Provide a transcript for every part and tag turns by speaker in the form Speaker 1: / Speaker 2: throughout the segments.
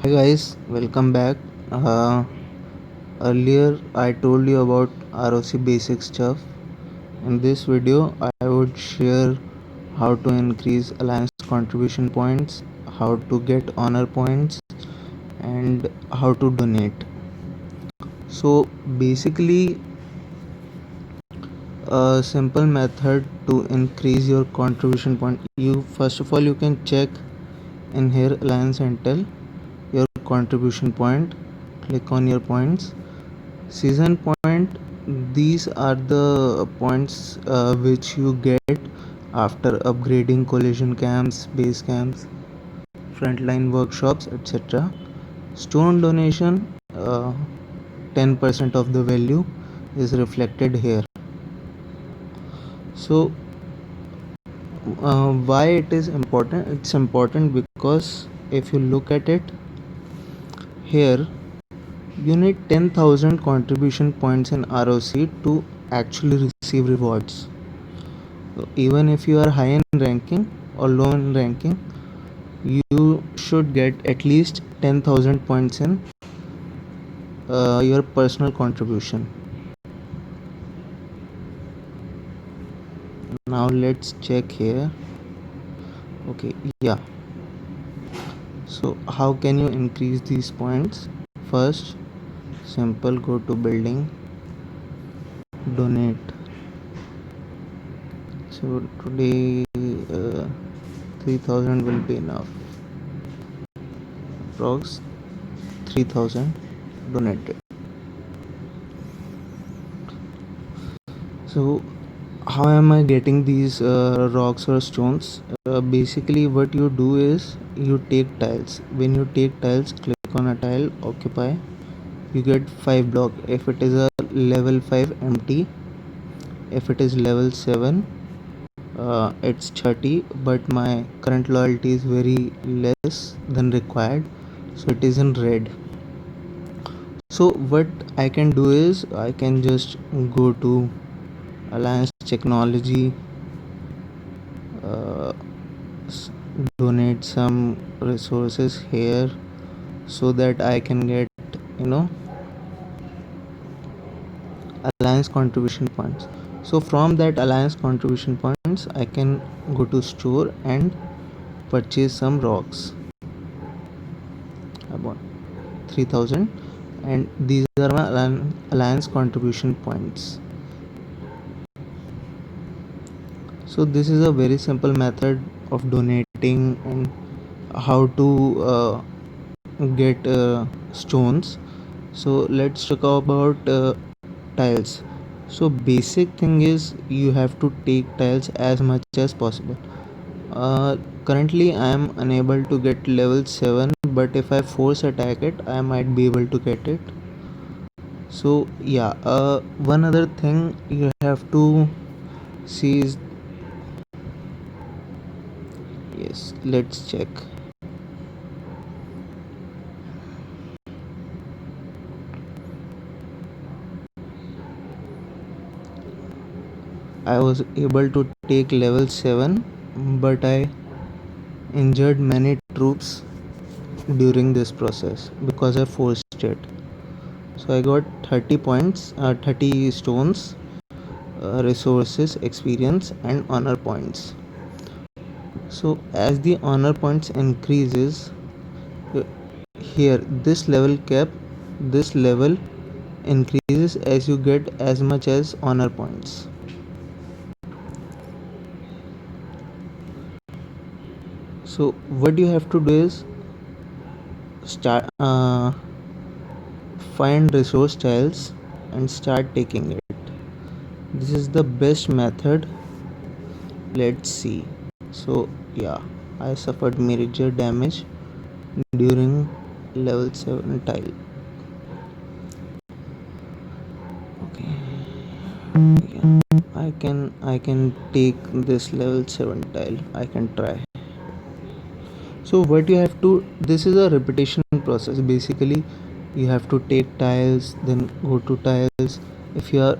Speaker 1: Hi guys, welcome back. Uh, Earlier I told you about ROC basic stuff. In this video, I would share how to increase alliance contribution points, how to get honor points, and how to donate. So basically, a simple method to increase your contribution point. You first of all you can check in here Alliance Intel your contribution point. Click on your points. Season point, these are the points which you get after upgrading collision camps, base camps, frontline workshops, etc. Stone donation, 10% of the value is reflected here. So why it is important? It's important because if you look at it here, you need 10,000 contribution points in ROC to actually receive rewards. So even if you are high in ranking or low in ranking, you should get at least 10,000 points in your personal contribution. Now let's check here. Okay, yeah. So how can you increase these points? First, simple, go to building, donate. So today 3000 will be enough. Approx 3000 donated. So how am I getting these rocks or stones? Basically what you do is you take tiles. When you take tiles, click on a tile, occupy, you get 5 block. If it is a level 5 empty, if it is level 7, it's 30, but my current loyalty is very less than required, so it is in red. So what I can do is I can just go to Alliance Technology, uh, donate some resources here so that I can get you know alliance contribution points. So from that alliance contribution points I can go to store and purchase some rocks. I want 3000 and these are my alliance contribution points. So this is a very simple method of donating and how to get stones. So let's talk about tiles. So basic thing is you have to take tiles as much as possible. Currently I am unable to get level 7, but if I force attack it I might be able to get it. So yeah, one other thing you have to see is, yes, let's check. I was able to take level 7, but I injured many troops during this process because I forced it. So I got 30 points, 30 stones, resources, experience, and honor points. So as the honor points increases, uh, here this level cap, this level increases as you get as much as honor points. So what you have to do is start find resource tiles and start taking it. This is the best method. Let's see. So yeah, I suffered major damage during level 7 tile. Okay, yeah, I can take this level 7 tile. I can try. So what you have to, this is a repetition process. Basically you have to take tiles, then go to tiles. If you are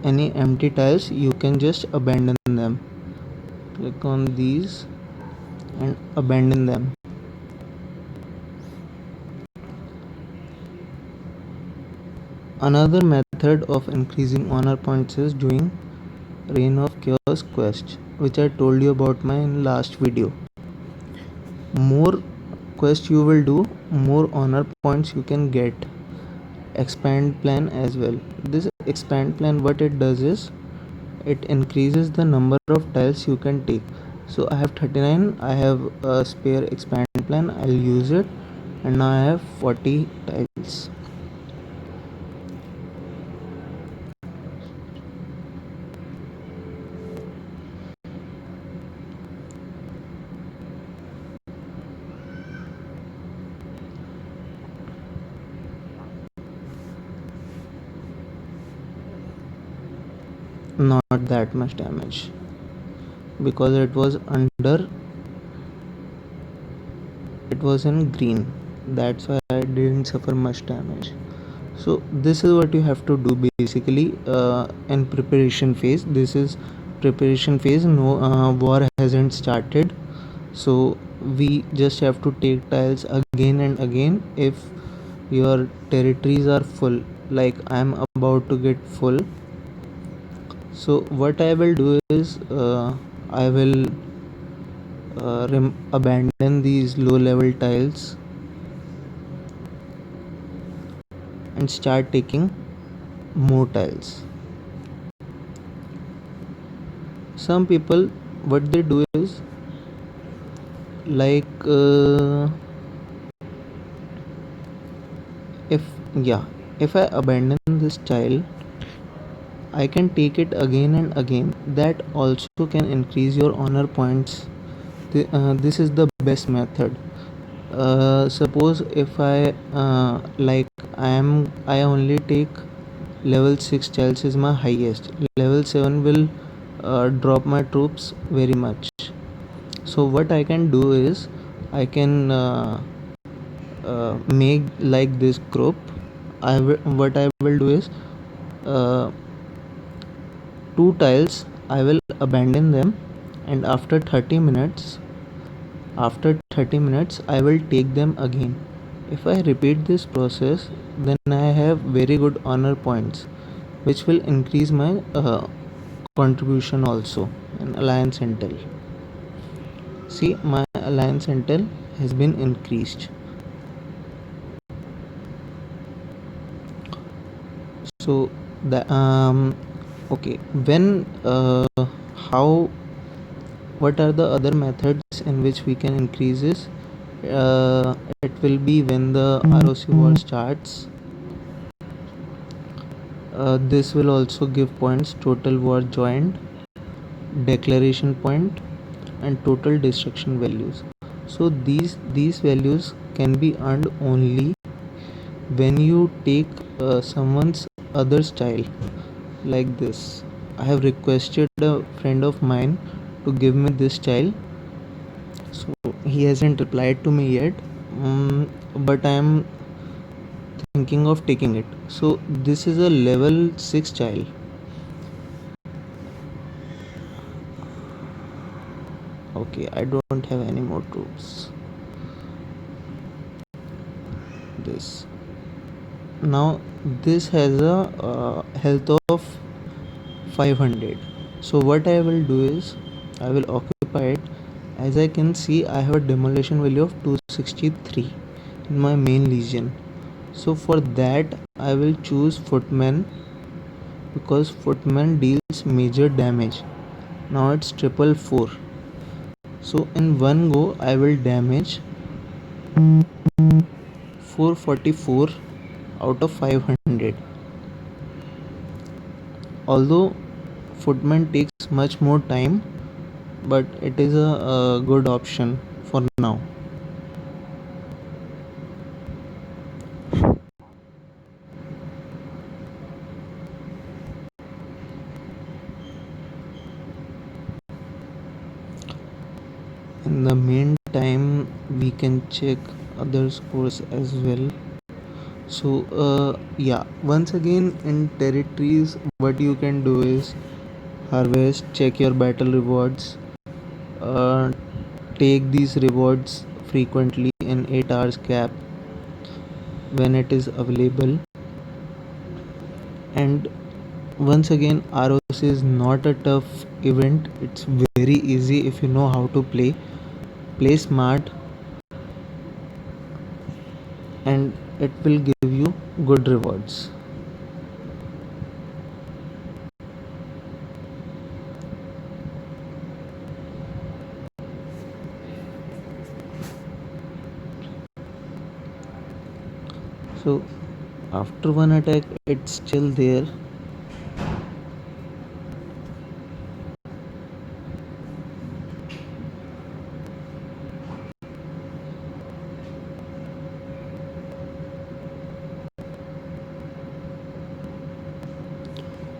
Speaker 1: any empty tiles, you can just abandon them. Click on these and abandon them. Another method of increasing honor points is doing Reign of Chaos quest, which I told you about my last video. More quest you will do, more honor points you can get. Expand plan as well. This expand plan, what it does is it increases the number of tiles you can take. So I have 39, I have a spare expand plan, I'll use it, and now I have 40 tiles. Not that much damage because it was in green, that's why I didn't suffer much damage. So this is what you have to do basically in preparation phase. This is preparation phase, no war hasn't started, so we just have to take tiles again and again if your territories are full, like I am about to get full. So what I will do is I will abandon these low level tiles and start taking more tiles. Some people, what they do is like if yeah if I abandon this tile, I can take it again and again. That also can increase your honor points. This is the best method. Suppose if I only take level 6 tiles is my highest. Level 7 will drop my troops very much. So what I can do is I can make like this group. What I will do is uh, two tiles I will abandon them, and after 30 minutes I will take them again. If I repeat this process, then I have very good honor points, which will increase my contribution also in alliance intel. See, my alliance intel has been increased. So the okay, when how what are the other methods in which we can increase this? It will be when the ROC war starts. This will also give points: total war joined, declaration point, and total destruction values. So these values can be earned only when you take someone's other style, like this. I have requested a friend of mine to give me this style, so he hasn't replied to me yet, but I am thinking of taking it. So this is a level 6 style. Okay, I don't have any more troops. This now, this has a health of 500. So what I will do is I will occupy it. As I can see, I have a demolition value of 263 in my main legion. So for that I will choose footman, because footman deals major damage. Now it's triple 4. So in one go I will damage 444 out of 500. Although footman takes much more time, but it is a good option for now. In the meantime, we can check other scores as well. So yeah, once again, in territories what you can do is harvest, check your battle rewards, uh, take these rewards frequently in 8 hours gap when it is available. And once again, ROC is not a tough event. It's very easy if you know how to play smart, and it will give you good rewards. So after one attack, it's still there.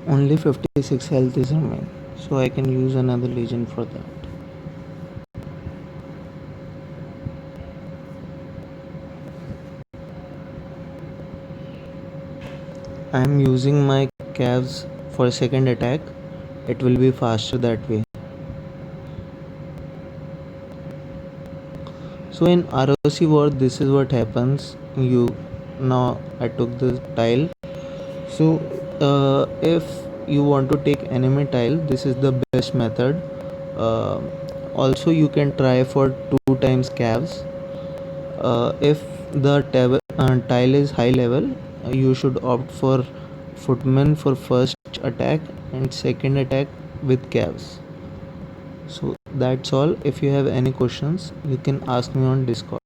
Speaker 1: Only 56 health is remain, so I can use another legion for that. I am using my calves for second attack. It will be faster that way. So in ROC war, this is what happens. Now I took the tile. So if you want to take enemy tile, this is the best method. Uh, Also, you can try for 2 times calves. If the tile is high level, you should opt for footman for first attack and second attack with calves. So that's all. If you have any questions, you can ask me on Discord.